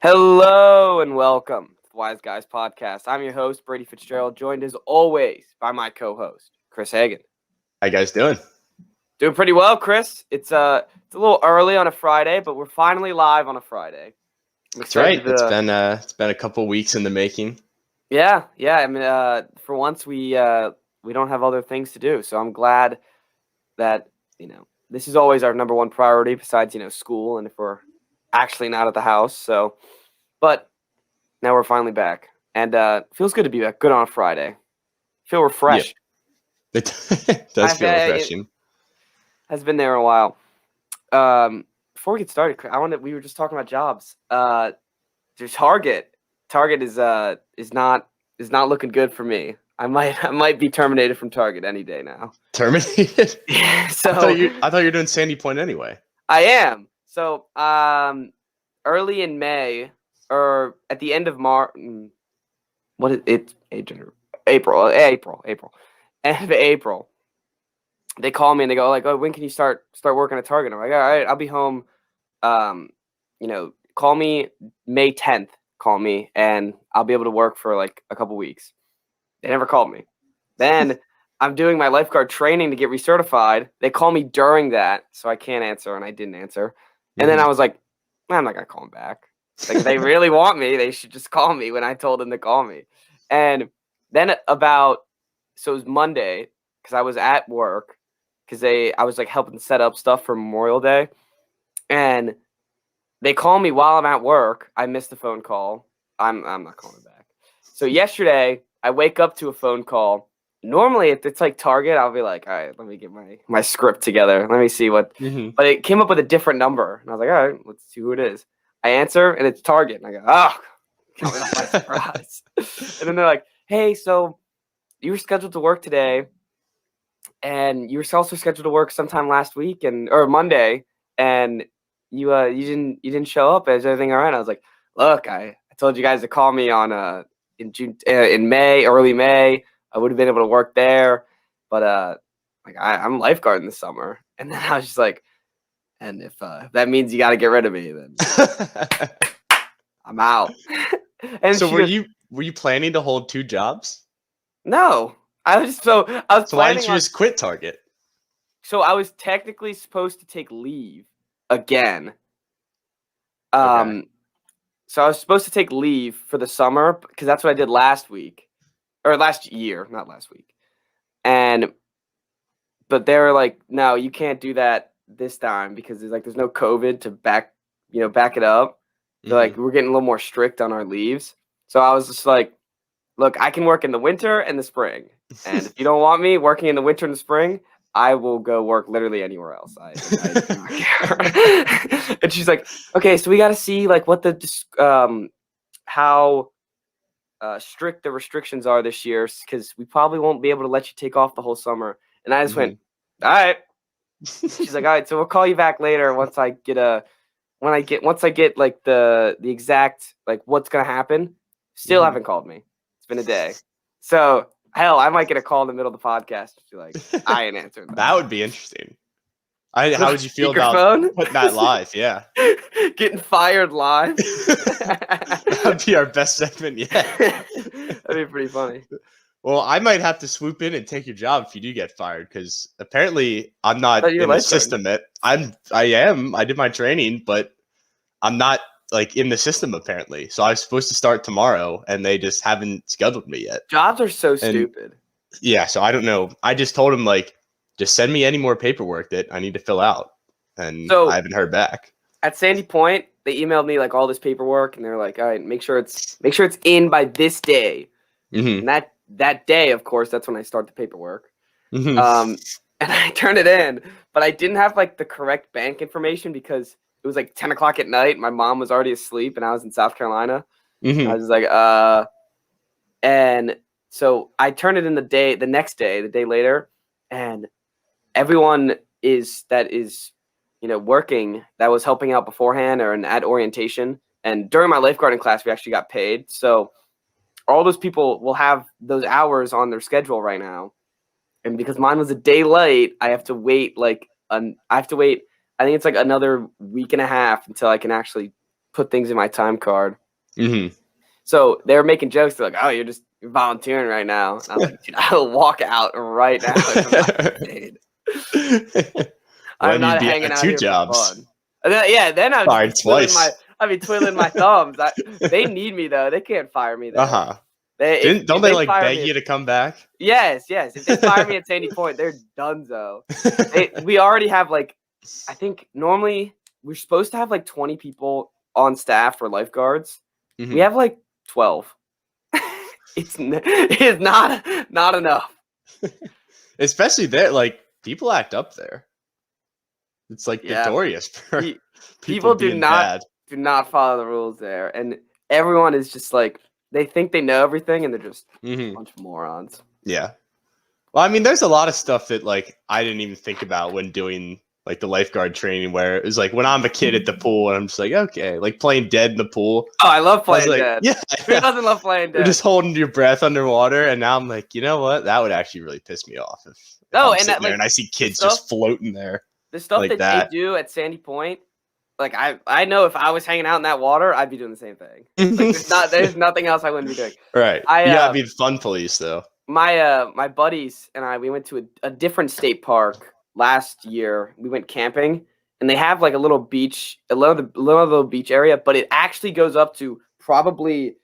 Hello and welcome to the Wise Guys Podcast. I'm your host, Brady Fitzgerald, joined as always by my co-host, Chris Hagan. How you guys doing? Doing pretty well, Chris. It's a little early on a Friday, but we're finally live on a Friday. That's right. It's been a couple weeks in the making. Yeah. I mean, for once we don't have other things to do, so I'm glad that this is always our number one priority besides school, and if we're actually not at the house. So, but now we're finally back, and feels good to be back. Good on a Friday. Feel refreshed. Yeah. It does feel refreshing. Has been there a while. Before we get started, we were just talking about jobs. There's Target. Target is not looking good for me. I might be terminated from Target any day now. Terminated? So I thought you were doing Sandy Point anyway. I am. So early in May, or at the end of March, what is it? April. End of April. They call me and they go like, "Oh, when can you start working at Target?" I'm like, "All right, I'll be home. Call me May 10th. Call me and I'll be able to work for like a couple weeks." They never called me. Then I'm doing my lifeguard training to get recertified. They call me during that, so I can't answer, and I didn't answer. And then I was like, I'm not gonna call them back. Like, if they really want me, they should just call me when I told them to call me. And then it was Monday, because I was at work, because I was like helping set up stuff for Memorial Day, and they call me while I'm at work. I missed the phone call. I'm not calling back. So yesterday, I wake up to a phone call. Normally, if it's like Target, I'll be like, all right, let me get my script together. Let me see what. Mm-hmm. But it came up with a different number, and I was like, all right, let's see who it is. I answer, and it's Target, and I go, coming off my surprise. And then they're like, hey, so you were scheduled to work today, and you were also scheduled to work sometime last week or Monday, and you didn't show up. Is everything all right? I was like, look, I told you guys to call me on in June, in May, early May. I would have been able to work there, but I'm lifeguarding this summer. And then I was just like, and if that means you got to get rid of me, then I'm out. And so were you planning to hold two jobs? No, I was. So why didn't you just quit Target? So I was technically supposed to take leave again. Okay. So I was supposed to take leave for the summer because that's what I did last year, not last week. But they were like, no, you can't do that this time because there's no COVID to back it up. They're like, we're getting a little more strict on our leaves. So I was just like, look, I can work in the winter and the spring. And if you don't want me working in the winter and the spring, I will go work literally anywhere else. I do not care. And she's like, okay, so we got to see like what how strict the restrictions are this year, because we probably won't be able to let you take off the whole summer. And I just went, all right. She's like, all right, so we'll call you back later once I get like the exact like what's gonna happen. Still haven't called me. It's been a day. So hell, I might get a call in the middle of the podcast. Be like, I ain't answering. That would be interesting. How would you feel about putting that live? Yeah. Getting fired live. That'd be our best segment yet. That'd be pretty funny. Well, I might have to swoop in and take your job if you do get fired, because apparently I'm not in the system. I am. I did my training, but I'm not like in the system apparently. So I was supposed to start tomorrow, and they just haven't scheduled me yet. Jobs are so stupid. Yeah, so I don't know. I just told him like, just send me any more paperwork that I need to fill out, and I haven't heard back. At Sandy Point, they emailed me like all this paperwork, and they're like, all right, make sure it's in by this day. Mm-hmm. And that day, of course, that's when I start the paperwork. Mm-hmm. And I turned it in, but I didn't have like the correct bank information because it was like 10 o'clock at night. My mom was already asleep, and I was in South Carolina. Mm-hmm. I was like, and so I turned it in the next day, the day later, and everyone that is working, that was helping out beforehand or at orientation. And during my lifeguarding class, we actually got paid. So all those people will have those hours on their schedule right now. And because mine was a day late, I have to wait I think it's like another week and a half until I can actually put things in my time card. Mm-hmm. So they were making jokes. They're like, "Oh, you're volunteering right now." And I was like, "Dude, I'll walk out right now if I'm not getting paid." I'm not hanging out here for fun. Then I'd be twiddling my thumbs. They need me though. They can't fire me though. Uh-huh. Don't they like beg you to come back? Yes. If they fire me at Sandy Point, they're donezo. We already have like, I think normally we're supposed to have like 20 people on staff for lifeguards. Mm-hmm. We have like 12. It is not enough. Especially there, like people act up there. It's like notorious for people do not follow the rules there, and everyone is just like they think they know everything, and they're just a bunch of morons. Yeah. Well, I mean, there's a lot of stuff that like I didn't even think about when doing like the lifeguard training, where it was like when I'm a kid at the pool, and I'm just like, okay, like playing dead in the pool. Oh, I love playing dead. Yeah, who doesn't love playing dead? You're just holding your breath underwater, and now I'm like, you know what? That would actually really piss me off if I'm sitting there and I see kids just floating there. The stuff like that they do at Sandy Point, like I know if I was hanging out in that water, I'd be doing the same thing. Like, there's nothing else I wouldn't be doing. Right. You gotta be the fun police though. My buddies and I, we went to a different state park last year. We went camping, and they have like a little beach, a little beach area, but it actually goes up to probably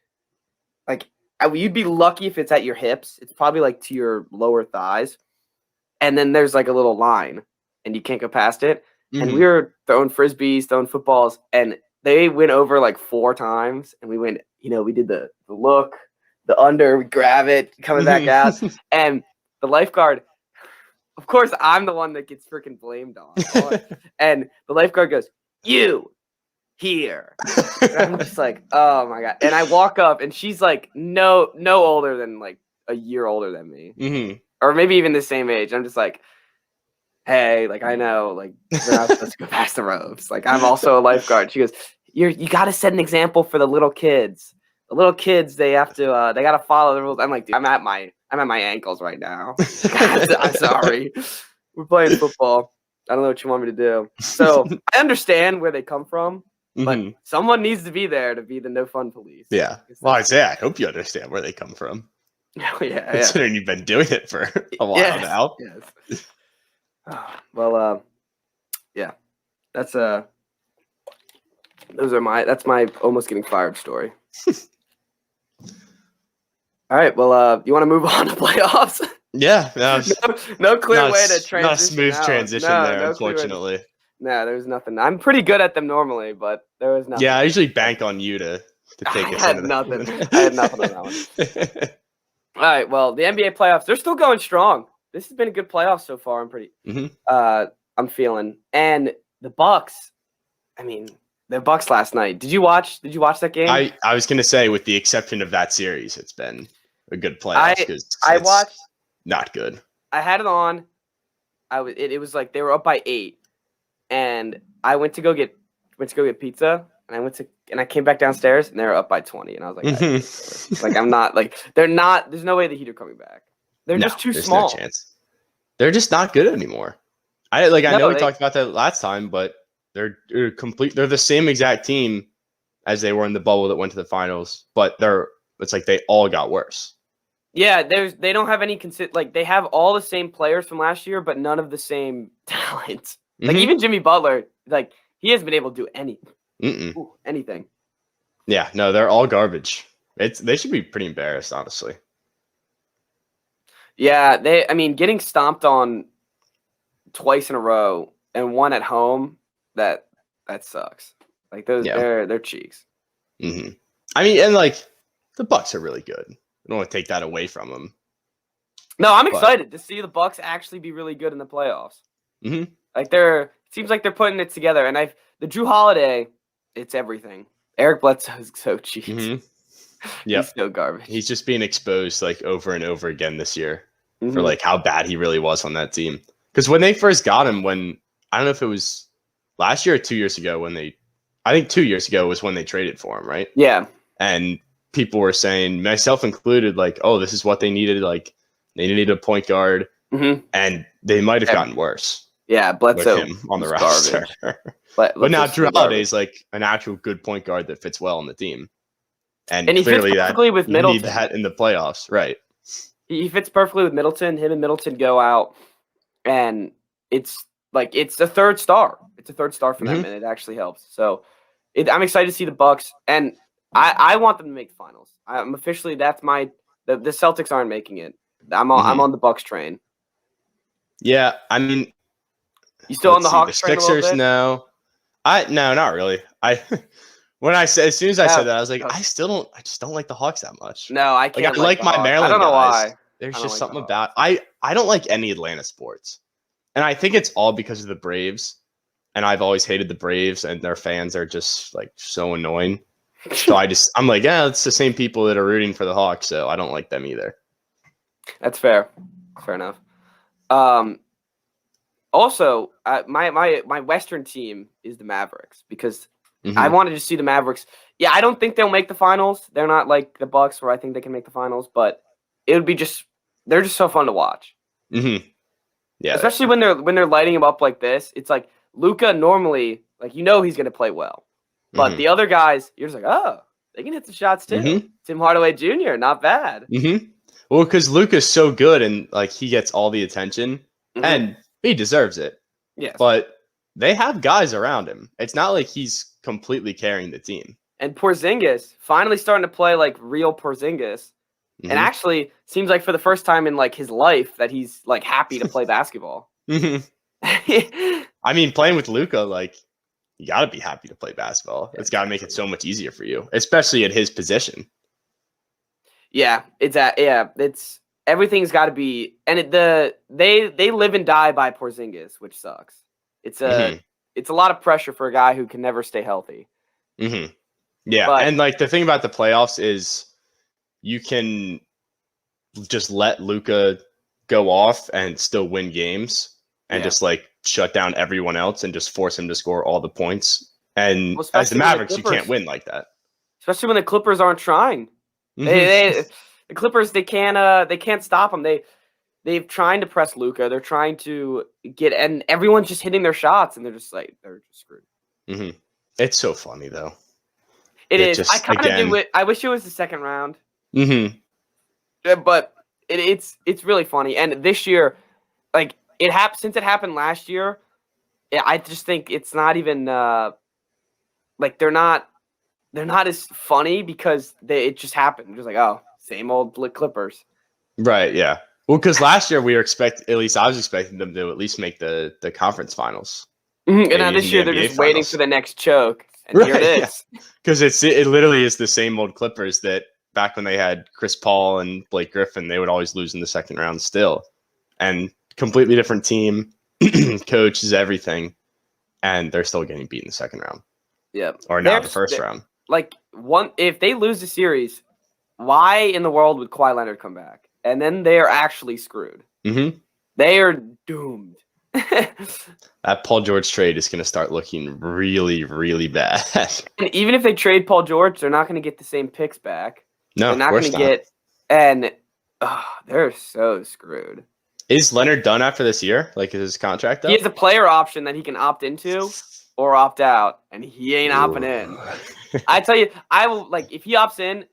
like you'd be lucky if it's at your hips. It's probably like to your lower thighs, and then there's like a little line, and you can't go past it. And we were throwing frisbees, throwing footballs, and they went over like 4 times, and we went, we did the look, the under, we grab it, coming back out, and the lifeguard, of course, I'm the one that gets freaking blamed on. And the lifeguard goes, "You here." And I'm just like, oh my God. And I walk up, and she's like, no older than like a year older than me, or maybe even the same age. I'm just like, hey, like, I know, like, we're not supposed to go past the ropes. Like, I'm also a lifeguard. She goes, you got to set an example for the little kids. The little kids, they have to, they got to follow the rules. I'm like, dude, I'm at my ankles right now. I'm sorry. We're playing football. I don't know what you want me to do. So I understand where they come from, but someone needs to be there to be the no fun police. Yeah. Well, I hope you understand where they come from. Yeah. Considering you've been doing it for a while now. Yes. Well, yeah, that's my almost getting fired story. All right, well, you want to move on to playoffs? Yeah, no clear way to transition. Not a smooth transition there, unfortunately. No, there's nothing. I'm pretty good at them normally, but there was nothing. Yeah, I usually bank on you to take us. I had nothing on that one. All right, well, the NBA playoffs, they're still going strong. This has been a good playoff so far. I'm feeling. And the Bucks, the Bucks last night. Did you watch that game? I was gonna say, with the exception of that series, it's been a good playoff because I watched. Not good. I had it on. It was like they were up by 8, and I went to go get pizza, and I came back downstairs, and they were up by 20, and I was like, like, I'm not like they're not. There's no way the Heat are coming back. They're just too small. No chance. They're just not good anymore. I know we talked about that last time, but they're complete. They're the same exact team as they were in the bubble that went to the finals, but it's like they all got worse. Yeah, they don't have any they have all the same players from last year, but none of the same talent. Like even Jimmy Butler, like he hasn't been able to do anything. Yeah, no, they're all garbage. They should be pretty embarrassed, honestly. Yeah, getting stomped on twice in a row and one at home, that sucks. Like those, they're cheeks. And like the Bucks are really good. I don't want to take that away from them. No, I'm excited to see the Bucks actually be really good in the playoffs. Like it seems like they're putting it together. And the Drew Holiday, it's everything. Eric Bledsoe is so cheap. Yeah, he's so garbage. He's just being exposed like over and over again this year for like how bad he really was on that team. Because when they first got him, I don't know if it was last year or 2 years ago I think 2 years ago was when they traded for him, right? Yeah. And people were saying, myself included, like, oh, this is what they needed. Like they needed a point guard, and they might have gotten worse. Yeah, with Bledsoe him on the was roster. But now Drew Bledsoe's Holiday's like an actual good point guard that fits well on the team. And he fits clearly perfectly with you Middleton. need that in the playoffs, right? He fits perfectly with Middleton. Him and Middleton go out, and it's a third star. It's a third star for them, and it actually helps. So I'm excited to see the Bucks, and I want them to make the finals. I'm officially the Celtics aren't making it. I'm on the Bucks train. Yeah, I mean, you still on the Hawks the train a little Sixers? bit? No, not really. As soon as I said that, I was like, I just don't like the Hawks that much. No, I can't. I like my Maryland. I don't know guys. why. There's just something about I don't like any Atlanta sports, and I think it's all because of the Braves. And I've always hated the Braves, and their fans are just like so annoying. So I'm like, yeah, it's the same people that are rooting for the Hawks, so I don't like them either. That's fair. Fair enough. Also, my Western team is the Mavericks because I wanted to see the Mavericks. Yeah, I don't think they'll make the finals. They're not like the Bucks where I think they can make the finals, but it would be they're just so fun to watch. Mm-hmm. Yeah, especially when they're lighting him up like this. It's like Luka normally, he's gonna play well, but the other guys, you're just like, oh, they can hit the shots too. Tim Hardaway Jr., not bad. Well, because Luka's so good and he gets all the attention, and he deserves it. Yes, but they have guys around him. It's not like he's completely carrying the team. And Porzingis finally starting to play like real Porzingis. And actually seems like for the first time in his life that he's happy to play basketball. I mean, playing with Luka, you got to be happy to play basketball. It's got to make it so much easier for you, especially at his position. Yeah, it's everything's got to be, and they live and die by Porzingis, which sucks. It's a lot of pressure for a guy who can never stay healthy. Yeah, and the thing about the playoffs is you can just let Luka go off and still win games and just shut down everyone else and just force him to score all the points. And as the Mavericks, you can't win like that. Especially when the Clippers aren't trying. The Clippers, they can't stop them. They've trying to press Luka. They're trying to and everyone's just hitting their shots, and they're just screwed. It's so funny though. It is. I kind of do it. I wish it was the second round. But it's really funny. And this year, since it happened last year, I just think it's not even they're not as funny because it just happened. It was oh, same old Clippers. Right. Yeah. Well, because last year we were at least I was expecting them to at least make the conference finals. And now this year they're just waiting for the next choke. And here it is. Because it literally is the same old Clippers that back when they had Chris Paul and Blake Griffin, they would always lose in the second round still. And completely different team, coaches, everything. And they're still getting beat in the second round. Yeah. Or now the first round. If they lose the series, why in the world would Kawhi Leonard come back? And then they are actually screwed. They are doomed. That Paul George trade is going to start looking really, really bad. And even if they trade Paul George, they're not going to get the same picks back. No, they're not going to get, and they're so screwed. Is Leonard done after this year? Is his contract up? He has a player option that he can opt into or opt out, and he ain't opting in. I tell you, I will if he opts in,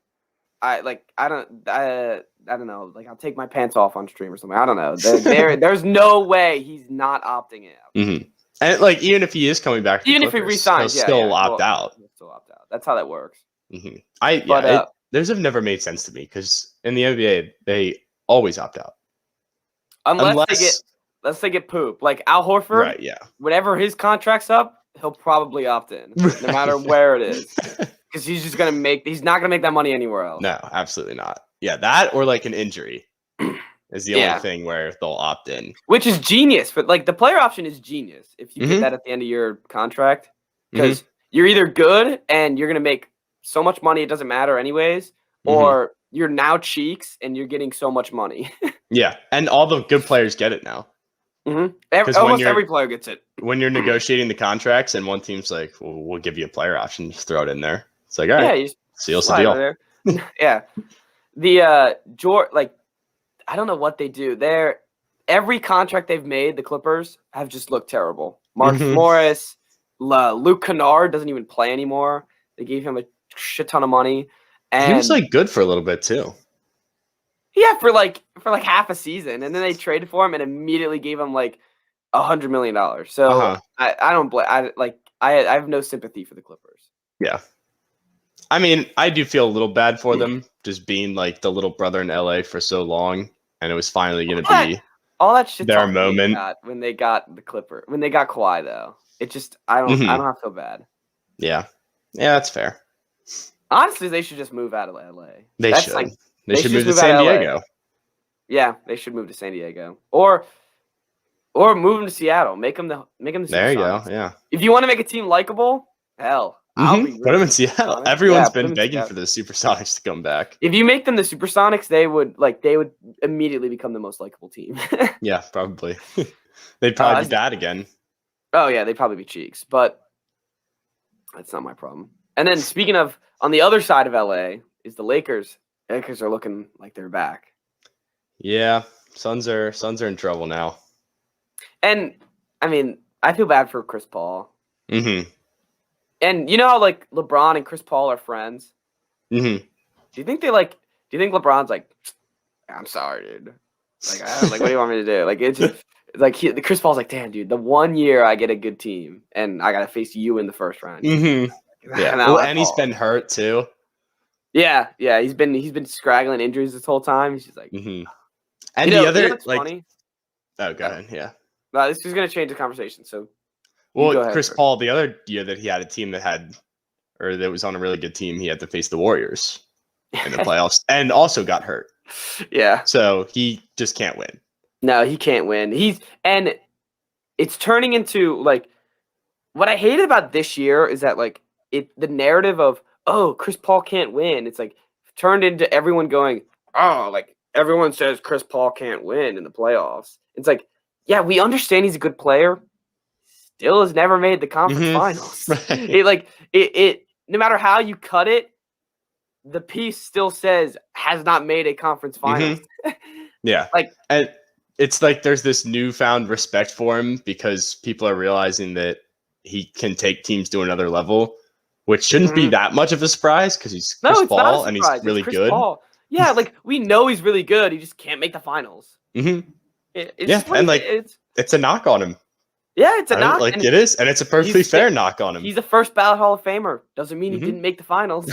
I don't know. I'll take my pants off on stream or something. I don't know. There's no way he's not opting out. And even if he is coming back, even if he resigns, he'll still opt out. He'll still opt out. That's how that works. Those have never made sense to me because in the NBA they always opt out unless they get poop. Al Horford, right? Yeah. Whenever his contract's up, he'll probably opt in, no matter where it is, because he's just he's not gonna make that money anywhere else. No, absolutely not. Yeah, that or an injury is the only thing where they'll opt in. Which is genius, but the player option is genius if you get that at the end of your contract, because you're either good and you're gonna make so much money it doesn't matter anyways, or you're now cheeks and you're getting so much money. Yeah, and all the good players get it now. Almost every player gets it. When you're negotiating the contracts and one team's well, we'll give you a player option, just throw it in there. It's all right, seals the deal. Yeah. The George, I don't know what they do. every contract they've made, the Clippers have just looked terrible. Marcus Morris, Luke Kennard doesn't even play anymore. They gave him a shit ton of money, and he was like good for a little bit too. Yeah, for like half a season, and then they traded for him and immediately gave him like $100 million. So I don't blame. I have no sympathy for the Clippers. Yeah, I mean, I do feel a little bad for them, just being like the little brother in LA for so long, and it was finally going to be all that shit their moment when they got the Clipper, when they got Kawhi though. It just I don't have to feel bad. Yeah, that's fair. Honestly, they should just move out of LA. They should move to San Diego. Yeah, they should move to San Diego, or move them to Seattle. Make them the There you go. Yeah. If you want to make a team likable, hell, put them in Seattle. Everyone's been begging for the Supersonics to come back. If you make them the Supersonics, they would immediately become the most likable team. Yeah, probably. They'd probably be bad again. Oh yeah, they'd probably be cheeks, but that's not my problem. And then speaking of, on the other side of LA is the Lakers. Lakers are looking like they're back. Yeah, Suns are in trouble now. And I mean, I feel bad for Chris Paul. Mm-hmm. And you know how like LeBron and Chris Paul are friends? Mm-hmm. Do you think LeBron's like, I'm sorry, dude. Like, what do you want me to do? Like, it's just, like Chris Paul's like, damn, dude, the 1 year I get a good team and I gotta face you in the first round. Mm-hmm. Yeah, and he's been hurt too. Yeah, he's been scraggling injuries this whole time. He's just like, and the other like, funny? Oh, go ahead. Yeah. No, this is gonna change the conversation. So, Chris Paul, the other year that he had a team that was on a really good team, he had to face the Warriors in the playoffs, and also got hurt. Yeah. So he just can't win. No, he can't win. And it's turning into like, what I hated about this year is that like the narrative of, oh, Chris Paul can't win. It's like turned into everyone going, oh, like everyone says Chris Paul can't win in the playoffs. It's like, yeah, we understand he's a good player. Still has never made the conference finals. Right. It no matter how you cut it, the piece still says has not made a conference finals. Yeah. And it's like there's this newfound respect for him because people are realizing that he can take teams to another level, which shouldn't be that much of a surprise because he's Chris Paul and he's really good. Paul. Yeah, like we know he's really good. He just can't make the finals. Mm-hmm. It's a knock on him. Yeah, it's a knock. Like it is, and it's a perfectly fair knock on him. He's a first ballot Hall of Famer. Doesn't mean he didn't make the finals.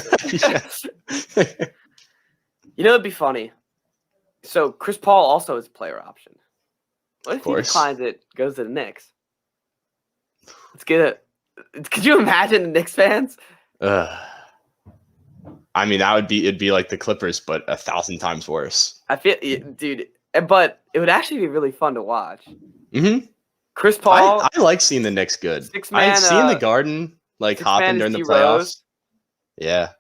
You know, it'd be funny. So Chris Paul also is a player option. What if he declines it, goes to the Knicks? Let's get it. Could you imagine the Knicks fans? I mean, it'd be like the Clippers, but 1,000 times worse. I feel, dude, but it would actually be really fun to watch. Mm-hmm. Chris Paul. I like seeing the Knicks good. I've seen the Garden hopping during the playoffs. Yeah.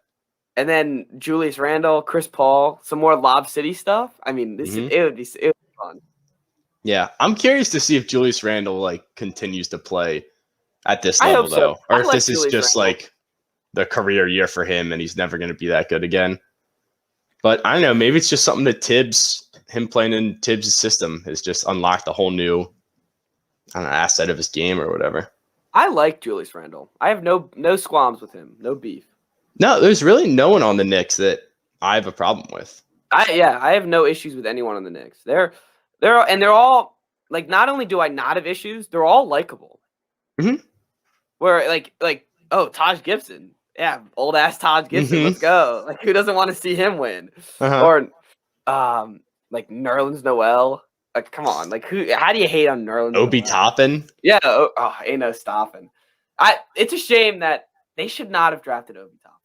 And then Julius Randle, Chris Paul, some more Lob City stuff. I mean, it would be fun. Yeah, I'm curious to see if Julius Randle continues to play at this level though, or if this is just like the career year for him and he's never going to be that good again. But I don't know, maybe it's just something that him playing in Tibbs' system has just unlocked a whole new, asset of his game or whatever. I like Julius Randle. I have no squalms with him, no beef. No, there's really no one on the Knicks that I have a problem with. I have no issues with anyone on the Knicks. They're all like, not only do I not have issues, they're all likable. Mm-hmm. Where like Taj Gibson, yeah, old ass Taj Gibson, let's go. Like, who doesn't want to see him win? Or like Nerlens Noel. Like, come on, like how do you hate on Nerlens? Obi Toppin? Yeah, ain't no stopping. It's a shame that they should not have drafted Obi Toppin.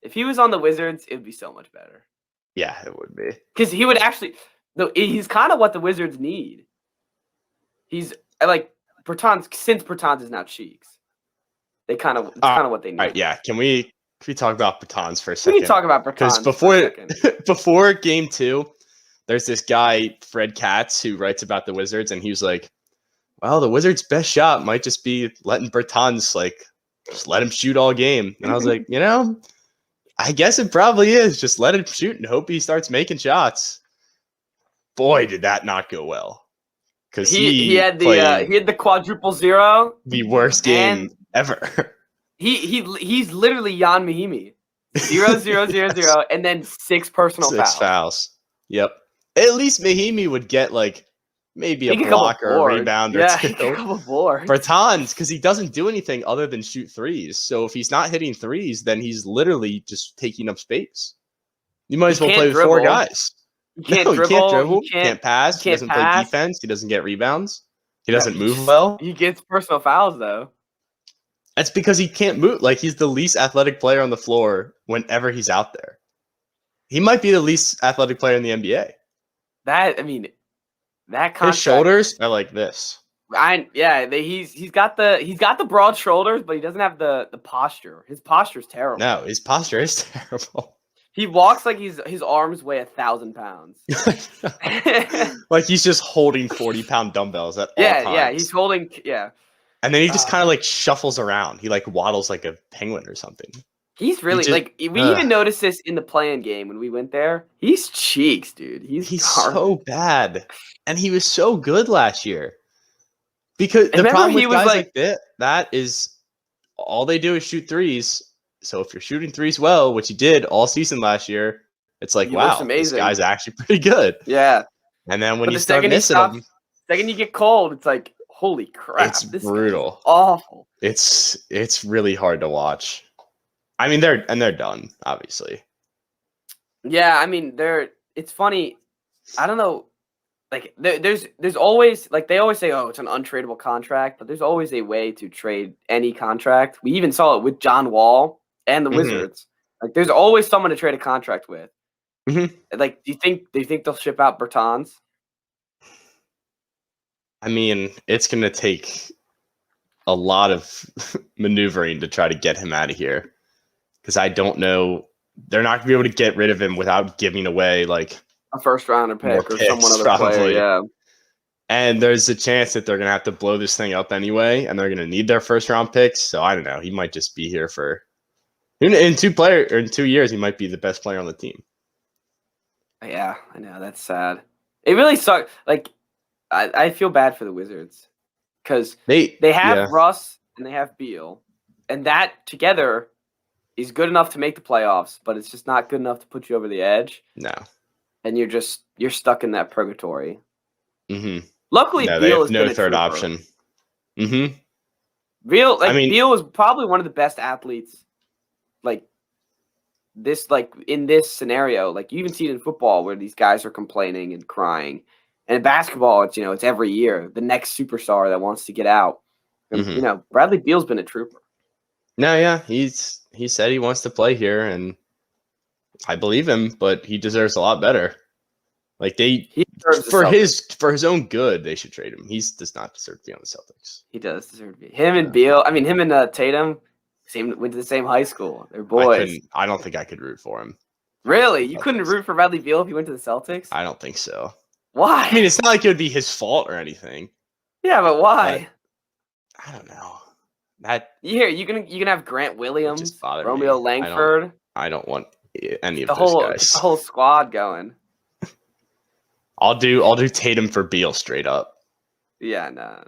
If he was on the Wizards, it would be so much better. Yeah, it would be. Because he would actually, he's kind of what the Wizards need. He's like since Bertans is now Cheeks. It's kind of what they need. All right, yeah. Can we talk about Bertans for a second? We can talk about Bertans because before game 2, there's this guy, Fred Katz, who writes about the Wizards, and he was like, well, the Wizards' best shot might just be letting Bertans, just let him shoot all game. And I was like, I guess it probably is. Just let him shoot and hope he starts making shots. Boy, did that not go well. because he had the quadruple zero, the worst game ever. He's literally Jan Mahimi. 0, 0, 0, 0, and then 6 personal fouls. 6 fouls. Yep. At least Mahimi would get like maybe a block or a rebound or 2. A couple boards. Bertans, because he doesn't do anything other than shoot threes. So if he's not hitting threes, then he's literally just taking up space. You might as well play with 4 guys. You can't dribble. He can't pass. He doesn't play defense. He doesn't get rebounds. He doesn't move well. He gets personal fouls though. That's because he can't move. Like, he's the least athletic player on the floor whenever he's out there. He might be the least athletic player in the NBA. That contract, his shoulders are like this. He's got the broad shoulders, but he doesn't have the posture. His posture is terrible. No, his posture is terrible. He walks like his arms weigh 1,000 pounds. Like he's just holding 40-pound dumbbells at all times. Yeah, he's holding And then he just kind of like shuffles around. He like waddles like a penguin or something. He's really we even noticed this in the play-in game when we went there. He's cheeks, dude. He's so bad, and he was so good last year. Because the problem with guys like that is all they do is shoot threes. So if you're shooting threes well, which he did all season last year, it's like, wow, this guy's actually pretty good. Yeah. And then when you start missing him, second you get cold, it's like, holy crap! It's brutal. Awful. It's really hard to watch. I mean, they're done, obviously. Yeah, I mean, it's funny. I don't know. Like, there's always, like, they always say, oh, it's an untradeable contract, but there's always a way to trade any contract. We even saw it with John Wall and the Wizards. Like, there's always someone to trade a contract with. Like, do you think they'll ship out Bertans? I mean, it's going to take a lot of maneuvering to try to get him out of here. Because I don't know. They're not going to be able to get rid of him without giving away, like, a first-rounder pick or someone other player, yeah. And there's a chance that they're going to have to blow this thing up anyway, and they're going to need their first-round picks. So I don't know. He might just be here for in 2 years. He might be the best player on the team. Yeah, I know, that's sad. It really sucks. Like, I feel bad for the Wizards because they have Russ and they have Beal, and that together is good enough to make the playoffs, but it's just not good enough to put you over the edge. No, and you're stuck in that purgatory. Luckily, Beal is no third option. Beal was probably one of the best athletes, like in this scenario. Like, you even see it in football where these guys are complaining and crying. And in basketball, it's every year the next superstar that wants to get out. And, Bradley Beal's been a trooper. No, yeah, he said he wants to play here, and I believe him, but he deserves a lot better. Like, for his own good, they should trade him. He does not deserve to be on the Celtics. He does deserve to be. Him and Beal. I mean, him and Tatum went to the same high school. They're boys. I don't think I could root for him. Really? You couldn't root for Bradley Beal if he went to the Celtics? I don't think so. Why? I mean, it's not like it would be his fault or anything. Yeah, but why? I don't know. You can have Grant Williams, Romeo Langford. I don't want any of those guys. The whole squad going. I'll do Tatum for Beal straight up. Yeah, no.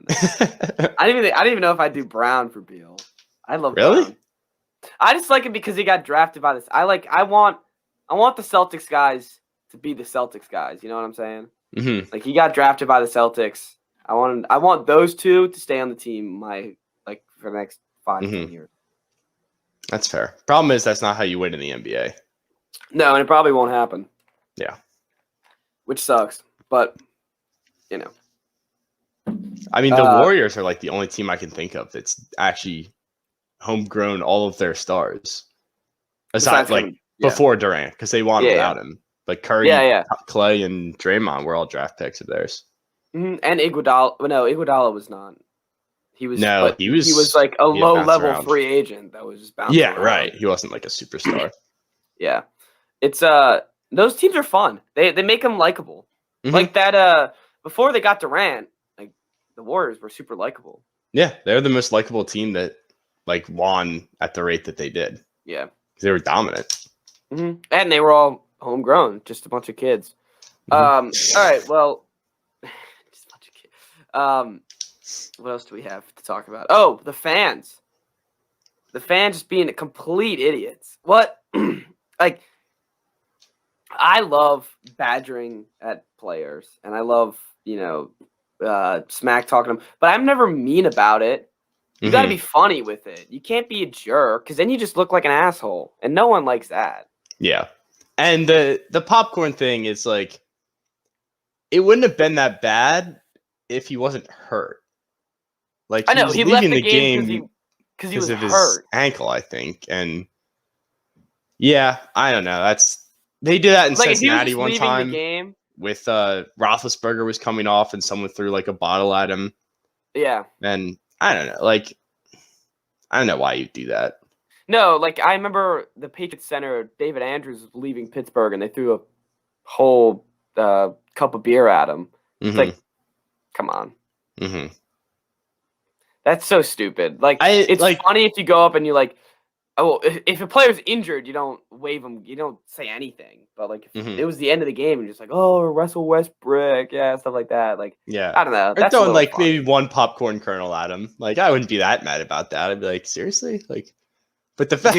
I didn't even know if I'd do Brown for Beal. I love Brown. I just like him because he got drafted by this. I want the Celtics guys to be the Celtics guys. You know what I'm saying? Like, he got drafted by the Celtics. I want those two to stay on the team for the next 5-10 years. That's fair. Problem is that's not how you win in the NBA. No, and it probably won't happen. Yeah. Which sucks, but I mean, the Warriors are like the only team I can think of that's actually homegrown all of their stars. Aside before Durant, because they won without him. Like Curry, Clay, and Draymond were all draft picks of theirs. And Iguodala. Well, no, Iguodala was not. He was like a low-level free agent that was just bouncing around. Right. He wasn't like a superstar. Yeah. It's those teams are fun. They make them likable. Like that before they got Durant, like, the Warriors were super likable. Yeah, they're the most likable team that like won at the rate that they did. Yeah. They were dominant. And they were all homegrown, just a bunch of kids. All right, well, just a bunch of kids. What else do we have to talk about? Oh, the fans. The fans just being complete idiots. What? Like, I love badgering at players, and I love, smack talking them, but I'm never mean about it. You got to be funny with it. You can't be a jerk, because then you just look like an asshole, and no one likes that. Yeah. And the popcorn thing is like, it wouldn't have been that bad if he wasn't hurt. Like, I know he he was left leaving the game because he was of his hurt. ankle, I think. And yeah, I don't know. They did that in Cincinnati one time. The game with Roethlisberger was coming off and someone threw like a bottle at him. Yeah. And I don't know. Like, I don't know why you do that. No, like, I remember the Patriots center, David Andrews, was leaving Pittsburgh, and they threw a whole cup of beer at him. It's like, come on. That's so stupid. Like, it's funny if you go up and you like, oh, if a player's injured, you don't wave him, you don't say anything. But like, if it was the end of the game, and you're just like, oh, Russell Westbrook, yeah, stuff like that. Like, yeah, I don't know. That's throwing like funny. Maybe one popcorn kernel at him. Like, I wouldn't be that mad about that. I'd be like, seriously, like. But the fact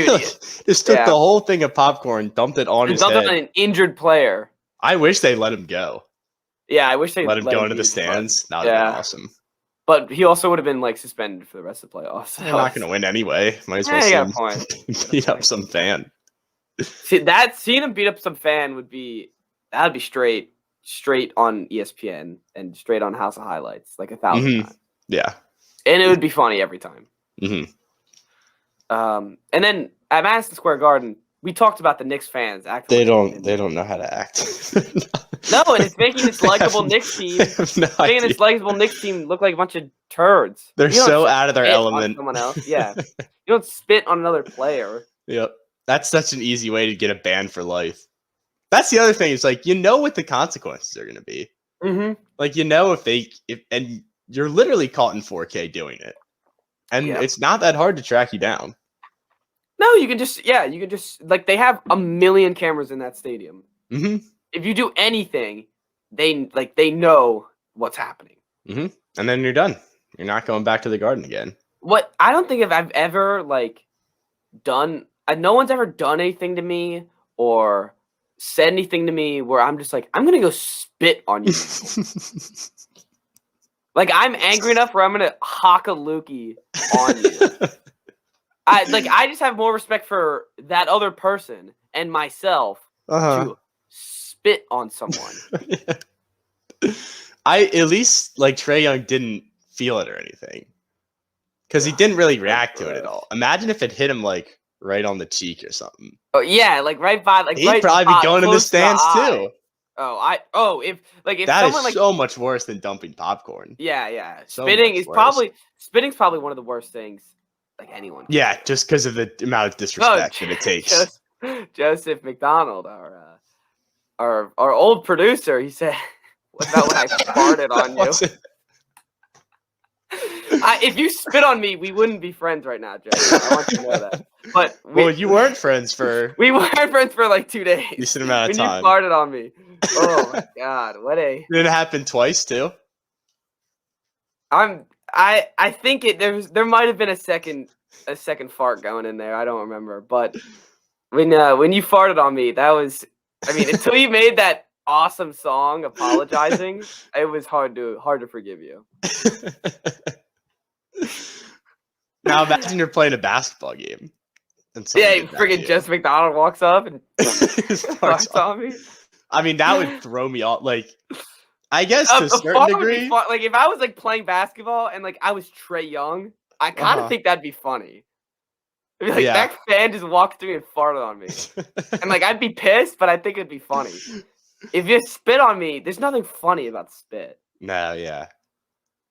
just took the whole thing of popcorn, dumped it on his head. Dumped it on an injured player. I wish they let him go. Yeah, I wish they let him go into the stands. That would have been awesome. But he also would have been like suspended for the rest of the playoffs. So. They're not going to win anyway. Might as well beat up some fan. Seeing him beat up some fan would be straight on ESPN and straight on House of Highlights, like 1,000 times. Yeah, and it would be funny every time. And then at Madison Square Garden, we talked about the Knicks fans acting. They don't know how to act. No, and it's making this likable Knicks team. Making this likable Knicks team look like a bunch of turds. They're so out of their element. Someone else, yeah. You don't spit on another player. Yep, that's such an easy way to get a ban for life. That's the other thing. Is like, you know what the consequences are going to be. Like, you know, and you're literally caught in 4K doing it, and it's not that hard to track you down. No, you can just like, they have a million cameras in that stadium. If you do anything, they know what's happening. And then you're done. You're not going back to the Garden again. What I don't think if I've ever like done. No one's ever done anything to me or said anything to me where I'm just like, I'm gonna go spit on you. Like, I'm angry enough where I'm gonna hock a lookie on you. I just have more respect for that other person and myself to spit on someone. At least like Trae Young didn't feel it or anything, because he didn't really react to it at all. Imagine if it hit him like right on the cheek or something. Oh yeah, like right by, like he'd probably be going in the stands too. If that someone, is like, so much worse than dumping popcorn. Yeah. Spitting's probably one of the worst things like anyone. Yeah, just because of the amount of disrespect that it takes. Joseph McDonald, our old producer, he said, "What about when I farted on you?" If you spit on me, we wouldn't be friends right now, Joseph. I want you to know that. But you weren't friends for. We weren't friends for like 2 days. Decent amount of time. When you farted on me. Oh my God! Did it happen twice too? I think there might have been a second fart going in there. I don't remember, but when you farted on me, that was, I mean, until you made that awesome song apologizing, it was hard to forgive you. Now imagine you're playing a basketball game. Freaking Jess McDonald walks up and farts on me. I mean, that would throw me off. Like, I guess to a certain degree. Like, if I was like playing basketball and like I was Trae Young, I kind of think that'd be funny. It'd be like, that fan just walked through and farted on me, and like I'd be pissed, but I think it'd be funny. If you spit on me, there's nothing funny about spit. No, yeah.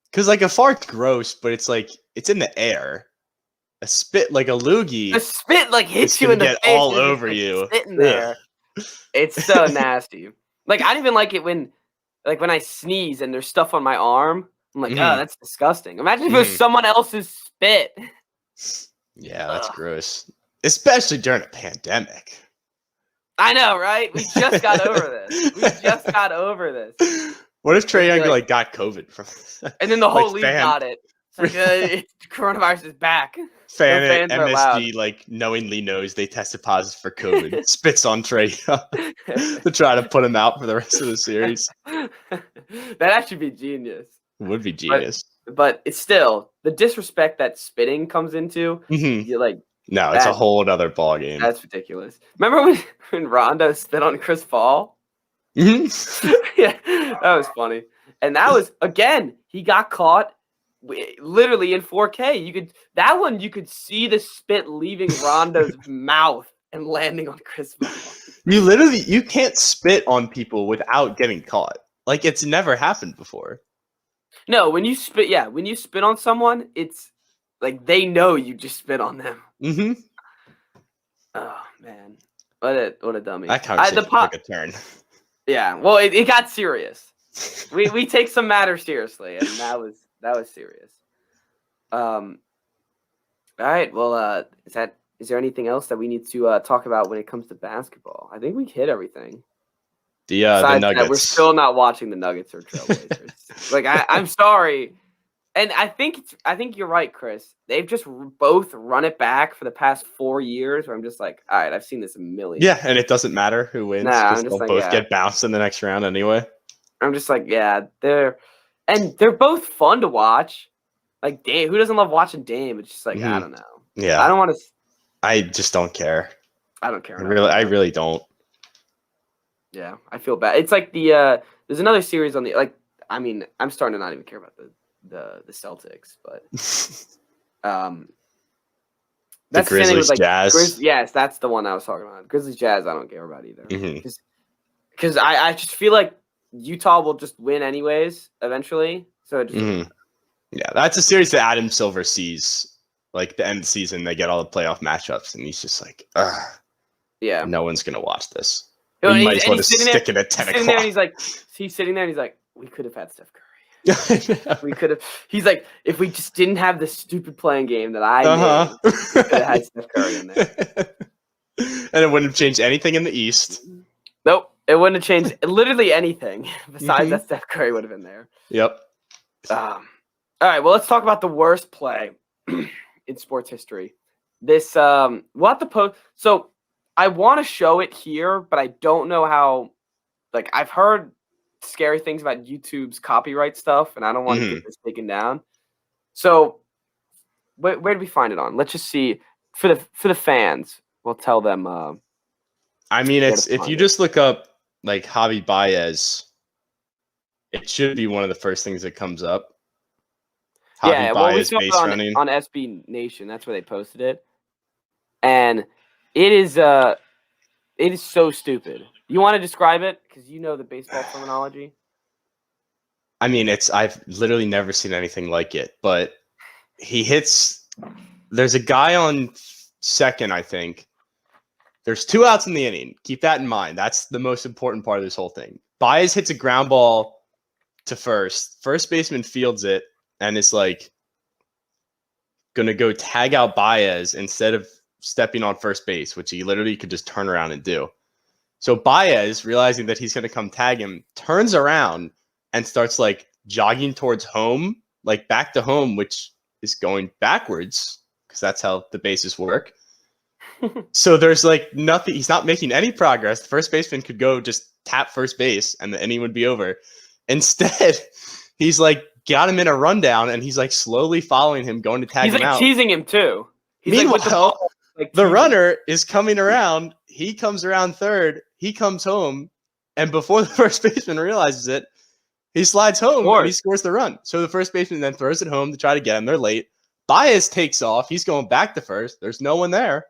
Because like a fart's gross, but it's like it's in the air. A spit, like a loogie. A spit like hits you in the face. All over you. Sitting there. It's so nasty. Like, I don't even like it when I sneeze and there's stuff on my arm. I'm like, oh, that's disgusting. Imagine if it was someone else's spit. Yeah, that's gross. Especially during a pandemic. I know, right? We just got over this. What if Trae Young like got COVID from? And then the whole league got it. It's like coronavirus is back. Fan at MSG like knowingly knows they tested positive for COVID. Spits on Trae Young to try to put him out for the rest of the series. That'd actually be genius. It would be genius. But it's still the disrespect that spitting comes into. You're like, no, it's a whole other ball game. That's ridiculous. Remember when Rondo spit on Chris Paul? Yeah, that was funny. And that was, again, he got caught literally in 4K. You could see the spit leaving Rondo's mouth and landing on Chris Paul. You can't spit on people without getting caught. Like, it's never happened before. No, when you spit on someone, it's like they know you just spit on them. Oh man, what a dummy! That conversation took a turn. Yeah, well, it got serious. we take some matters seriously, and that was serious. All right. Well, is there anything else that we need to talk about when it comes to basketball? I think we hit everything. The Nuggets. That, we're still not watching the Nuggets or Trailblazers. Like I'm sorry, and I think you're right, Chris. They've just both run it back for the past 4 years. Where I'm just like, all right, I've seen this a million. Yeah, and it doesn't matter who wins. Nah, they'll both get bounced in the next round anyway. I'm just like, yeah, they're both fun to watch. Like Dame, who doesn't love watching Dame? It's just like I don't know. Yeah, I don't want to. I just don't care. I don't care. I really don't. Yeah, I feel bad. It's like there's another series on the I'm starting to not even care about the Celtics, but that's the Grizzlies Jazz. Yes, that's the one I was talking about. Grizzlies Jazz, I don't care about either. Because I just feel like Utah will just win anyways eventually. So it just yeah, that's a series that Adam Silver sees. Like the end of the season, they get all the playoff matchups, and he's just like, ugh. Yeah, no one's gonna watch this. You might as well just stick it at 10 o'clock. There and he's sitting there and he's like, we could have had Steph Curry. We could have. He's like, if we just didn't have this stupid playing game that I made, we could have had Steph Curry in there. And it wouldn't have changed anything in the East. Nope, it wouldn't have changed literally anything besides that Steph Curry would have been there. Yep. All right, well, let's talk about the worst play in sports history. This we'll have to post. So I want to show it here, but I don't know how. Like, I've heard scary things about YouTube's copyright stuff, and I don't want to get this taken down. So, where did we find it on? Let's just see for the fans. We'll tell them. I mean, it's if you just look up like Javi Baez, it should be one of the first things that comes up. Javi Baez we saw it on SB Nation. That's where they posted it, and it is so stupid. You want to describe it because you know the baseball terminology. I mean, I've literally never seen anything like it. But he hits. There's a guy on second, I think. There's 2 outs in the inning. Keep that in mind. That's the most important part of this whole thing. Baez hits a ground ball to first. First baseman fields it and is like gonna go tag out Baez instead of stepping on first base, which he literally could just turn around and do. So Baez, realizing that he's going to come tag him, turns around and starts like jogging towards home, like back to home, which is going backwards because that's how the bases work. So there's like nothing. He's not making any progress. The first baseman could go just tap first base and the inning would be over. Instead, he's like got him in a rundown and he's like slowly following him, going to tag him out. He's teasing him too. Meanwhile, the runner is coming around. He comes around third. He comes home. And before the first baseman realizes it, he slides home and he scores the run. So the first baseman then throws it home to try to get him. They're late. Baez takes off. He's going back to first. There's no one there.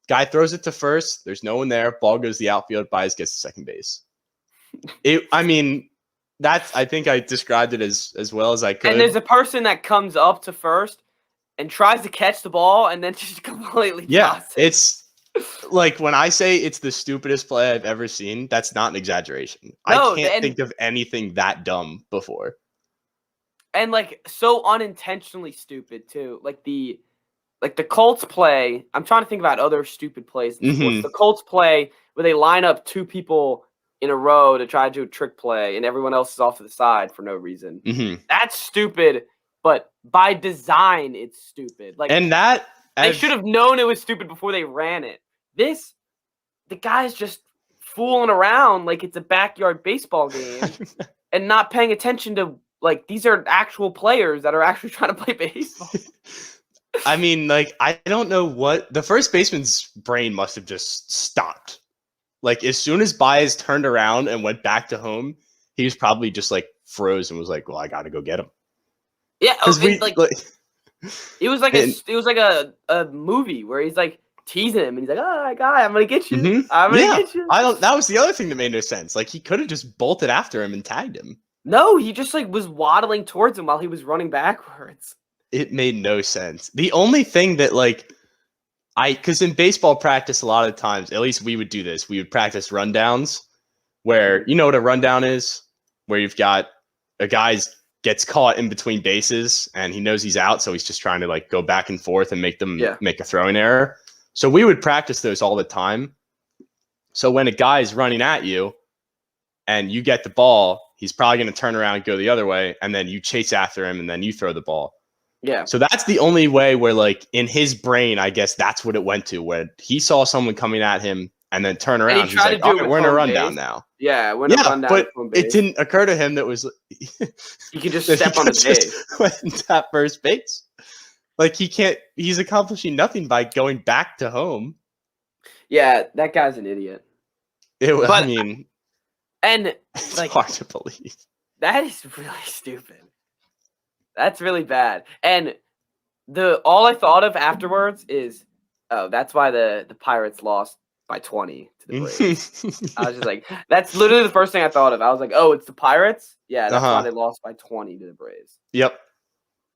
Guy throws it to first. There's no one there. Ball goes to the outfield. Baez gets to second base. I think I described it as well as I could. And there's a person that comes up to first and tries to catch the ball and then just completely tosses it. It's like when I say it's the stupidest play I've ever seen, that's not an exaggeration. No, I can't think of anything that dumb before. And like so unintentionally stupid too. Like the Colts play, I'm trying to think about other stupid plays in sports. The Colts play where they line up 2 people in a row to try to do a trick play, and everyone else is off to the side for no reason. Mm-hmm. That's stupid, but by design, it's stupid. Like, and that they should have known it was stupid before they ran it. The guy's just fooling around like it's a backyard baseball game and not paying attention to, like, these are actual players that are actually trying to play baseball. I mean, like, I don't know what the first baseman's brain must have just stopped. Like, as soon as Baez turned around and went back to home, he was probably just like froze and was like, "Well, I got to go get him." Yeah, it was like a movie where he's like teasing him and he's like, "Oh, guy, I'm gonna get you. Mm-hmm. I'm gonna get you." That was the other thing that made no sense. Like, he could have just bolted after him and tagged him. No, he just like was waddling towards him while he was running backwards. It made no sense. The only thing that, like, because in baseball practice, a lot of times, at least we would do this, we would practice rundowns where, you know what a rundown is? Where you've got a guy gets caught in between bases and he knows he's out, so he's just trying to, like, go back and forth and make them make a throwing error. So we would practice those all the time. So when a guy's running at you and you get the ball, he's probably going to turn around and go the other way, and then you chase after him and then you throw the ball. Yeah. So that's the only way where, like, in his brain, I guess that's what it went to, where he saw someone coming at him and then turn around. And he's like, "All right, we're in a rundown now." Yeah, we're in a rundown. But it didn't occur to him that was he could just step on the base. Went at first base. Like, he's accomplishing nothing by going back to home. Yeah, that guy's an idiot. I mean, and it's like, hard to believe. That is really stupid. That's really bad. And all I thought of afterwards is, oh, that's why the Pirates lost by 20 to the Braves. I was just like, that's literally the first thing I thought of. I was like, oh, it's the Pirates? Yeah, that's why they lost by 20 to the Braves. Yep.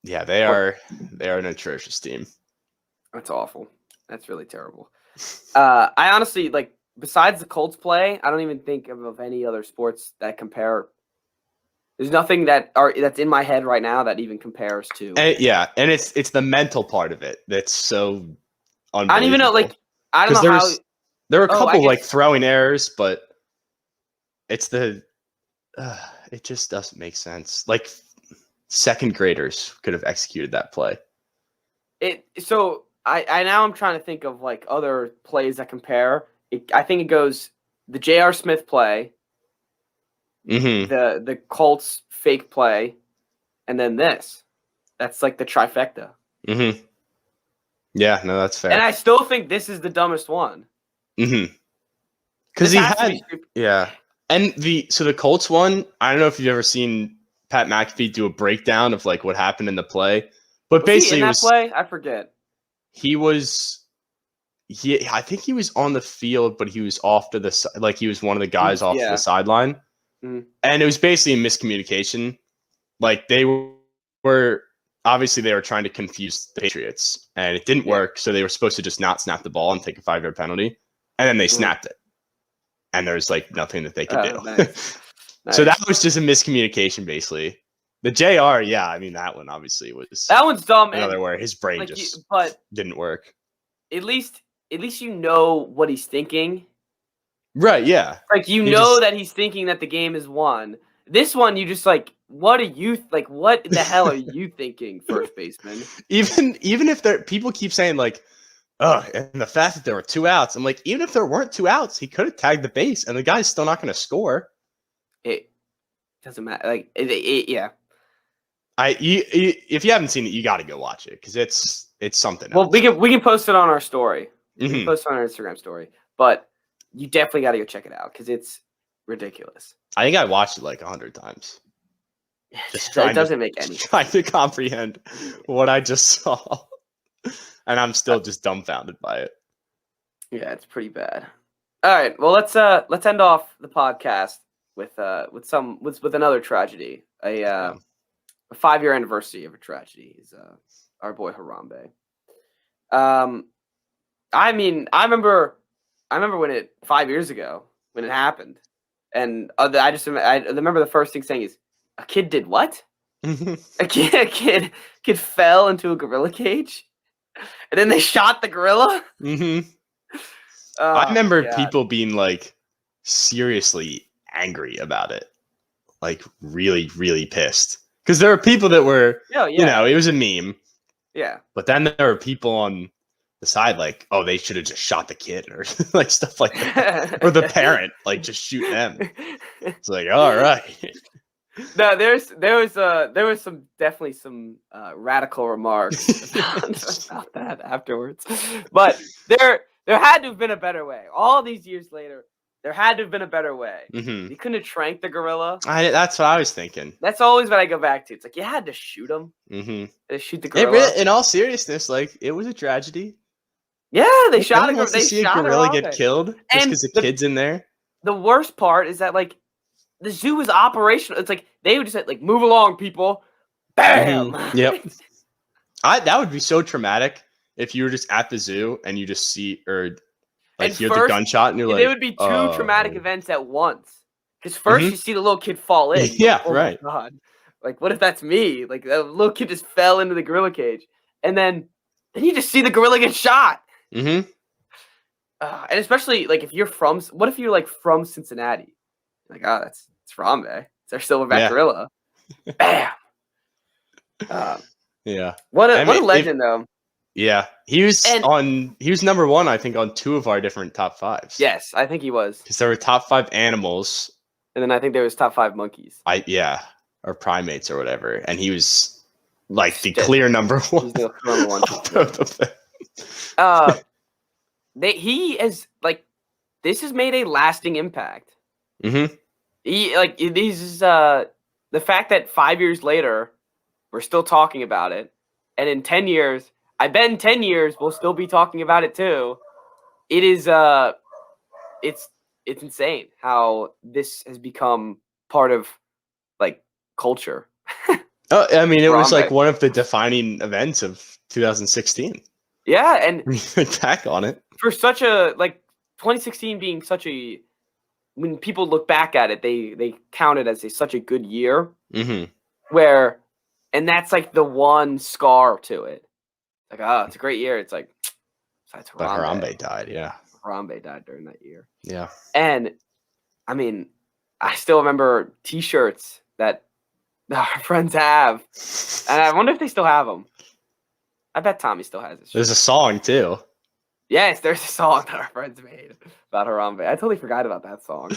Yeah, they are an atrocious team. That's awful. That's really terrible. I honestly, like, besides the Colts play, I don't even think of any other sports that compare. There's nothing that's in my head right now that even compares to. And it's the mental part of it that's so unbelievable. I don't even know, like, I don't know how. There were a couple like throwing errors, but it's it just doesn't make sense. Like, second graders could have executed that play. So I now I'm trying to think of, like, other plays that compare. I think it goes the J.R. Smith play. Mm-hmm. The Colts fake play, and then this. That's like the trifecta. Mm-hmm. Yeah, no, that's fair. And I still think this is the dumbest one. Mm-hmm. Because and the Colts one, I don't know if you've ever seen Pat McAfee do a breakdown of, like, what happened in the play, but basically he in that play? I forget. I think he was on the field, but he was off to the side. Like, he was one of the guys off to the sideline. Mm-hmm. And it was basically a miscommunication. Like, they were obviously they were trying to confuse the Patriots, and it didn't work. So they were supposed to just not snap the ball and take a 5-yard penalty, and then they snapped it. And there's, like, nothing that they could do. Nice. So that was just a miscommunication, basically. The JR, I mean, that one obviously was that one's dumb. Another where his brain didn't work. At least you know what he's thinking. Right, yeah. Like, know that he's thinking that the game is won. This one, you just, like, what the hell are you thinking, first baseman? Even if people keep saying, like, oh, and the fact that there were 2 outs, I'm like, even if there weren't 2 outs, he could have tagged the base, and the guy's still not going to score. It doesn't matter. Like, yeah. If you haven't seen it, you got to go watch it, because it's something else. Well, we can post it on our story. Mm-hmm. We can post it on our Instagram story, but you definitely got to go check it out because it's ridiculous. I think I watched it like 100 times. It doesn't make any sense. Trying to comprehend what I just saw, and I'm still just dumbfounded by it. Yeah, it's pretty bad. All right, well, let's end off the podcast with another tragedy. A 5-year anniversary of a tragedy is our boy Harambe. I mean, I remember when 5 years ago when it happened, and I remember the first thing saying is, a kid did what? a kid fell into a gorilla cage, and then they shot the gorilla. Mm-hmm. I remember people being like seriously angry about it, like really, really pissed. Because there were people that were, it was a meme. Yeah. But then there were people on the side like, oh, they should have just shot the kid or like stuff like that. Or the parent, like just shoot them. It's like, all right. No, there was definitely some radical remarks about that afterwards. But there had to have been a better way. All these years later, there had to have been a better way. Mm-hmm. You couldn't have tranked the gorilla. That's what I was thinking. That's always what I go back to. It's like you had to shoot him. Mm-hmm. Shoot the gorilla. In all seriousness, like it was a tragedy. Yeah, they shot a gorilla. They see a gorilla get killed just because the kid's in there. The worst part is that like the zoo was operational. It's like they would just say, like, move along, people. Bam. Mm-hmm. Yep. That would be so traumatic if you were just at the zoo and you just see like hear the gunshot and you're like, there would be two traumatic events at once. Because first you see the little kid fall in. Yeah, like, oh right. My God. Like, what if that's me? Like, the little kid just fell into the gorilla cage, and then you just see the gorilla get shot. Mm-hmm. And especially like if you're from, what if you're like from Cincinnati? Like, oh, it's Harambe. It's our silverback gorilla. Bam. Yeah. What a legend though. Yeah, he was number one, I think, on 2 of our different top 5s. Yes, I think he was. Because there were top 5 animals, and then I think there was top 5 monkeys. Or primates or whatever, and he was like the clear number 1. He's the number 1. He has like this has made a lasting impact. Mm-hmm. The fact that 5 years later we're still talking about it, and in 10 years. I bet in 10 years we'll still be talking about it too. It is it's insane how this has become part of like culture. I mean, it was like one of the defining events of 2016. Yeah, and back on it. For such a 2016 being such a when people look back at it, they count it as such a good year. Mm-hmm. And that's like the one scar to it. Like, oh, it's a great year. It's like, besides Harambe. But Harambe died, yeah. Harambe died during that year. Yeah. And, I mean, I still remember T-shirts that our friends have. And I wonder if they still have them. I bet Tommy still has it. There's a song, too. Yes, there's a song that our friends made about Harambe. I totally forgot about that song.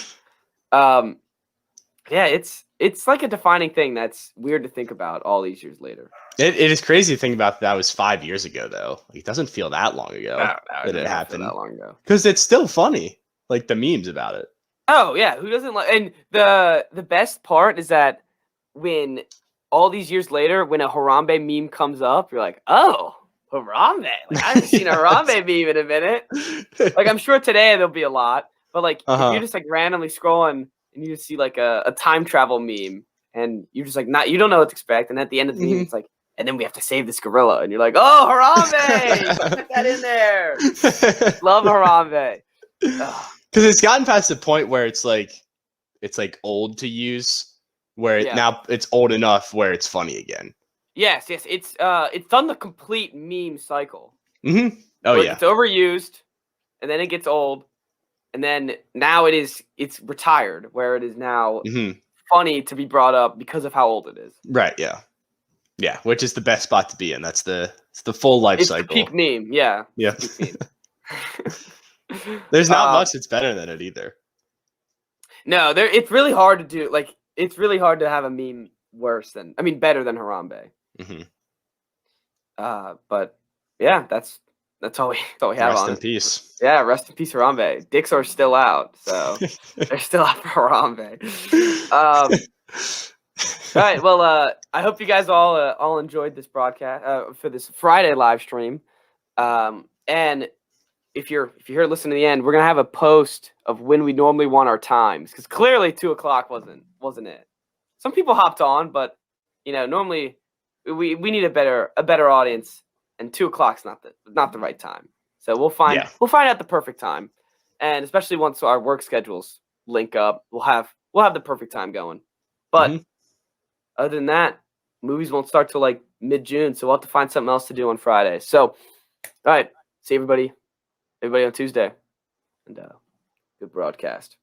Yeah, it's like a defining thing that's weird to think about all these years later. It is crazy to think about that was 5 years ago, though. Like, it doesn't feel that long ago that it happened. That long ago. Because it's still funny, like the memes about it. Oh yeah, who doesn't like? And the best part is that when all these years later, when a Harambe meme comes up, you're like, oh, Harambe. Like, I haven't seen a Harambe meme in a minute. Like, I'm sure today there'll be a lot, but like if you're just like randomly scrolling and you just see like a time travel meme, and you're just like you don't know what to expect, and at the end of the meme, it's like. And then we have to save this gorilla. And you're like, oh, Harambe! Put that in there. Love Harambe. Because it's gotten past the point where it's like old to use, where now it's old enough where it's funny again. Yes. It's done the complete meme cycle. Mm-hmm. Oh, yeah. It's overused, and then it gets old, and then now it's retired, where it is now funny to be brought up because of how old it is. Right, yeah. Yeah, which is the best spot to be in. It's the full life cycle. It's the peak meme, yeah. Yeah. There's not much that's better than it either. No, it's really hard to do. Like, it's really hard to have a meme better than Harambe. Mm-hmm. But yeah, that's all we have. Rest in peace. Yeah, rest in peace, Harambe. Dicks are still out, so they're still out for Harambe. All right. Well, I hope you guys all enjoyed this broadcast for this Friday live stream. And if you're here listening to the end, we're gonna have a post of when we normally want our times, because clearly 2:00 wasn't it. Some people hopped on, but normally we need a better audience, and 2:00's not the right time. So we'll find out the perfect time, and especially once our work schedules link up, we'll have the perfect time going. But other than that, movies won't start till like mid-June, so we'll have to find something else to do on Friday. So, all right, see everybody on Tuesday, and good broadcast.